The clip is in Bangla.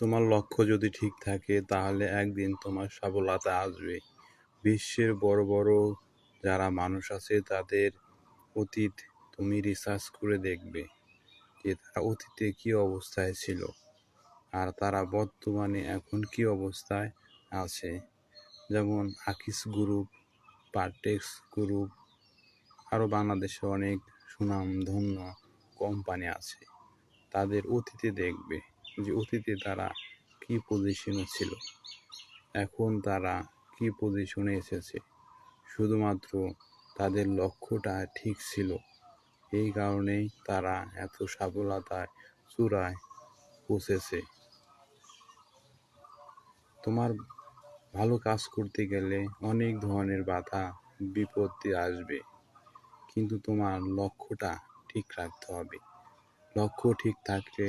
তোমার লক্ষ্য যদি ঠিক থাকে তাহলে একদিন তোমার সফলতা আসবে। বিশ্বের বড় বড় যারা মানুষ আছে তাদের অতীত তুমি রিসার্চ করে দেখবে যে তারা অতীতে কী অবস্থায় ছিল আর তারা বর্তমানে এখন কী অবস্থায় আছে। যেমন আকিস গ্রুপ, পার্টেক্স গ্রুপ, আরও বাংলাদেশে অনেক সুনামধন্য কোম্পানি আছে। তাদের অতীতে দেখবে যে অতীতে তারা কী পজিশনে ছিল, এখন তারা কী পজিশনে এসেছে। শুধুমাত্র তাদের লক্ষ্যটা ঠিক ছিল, এই কারণেই তারা এত সফলতার চূড়ায় পৌঁছেছে। তোমার ভালো কাজ করতে গেলে অনেক ধরনের বাধা বিপত্তি আসবে, কিন্তু তোমার লক্ষ্যটা ঠিক রাখতে হবে। লক্ষ্য ঠিক থাকলে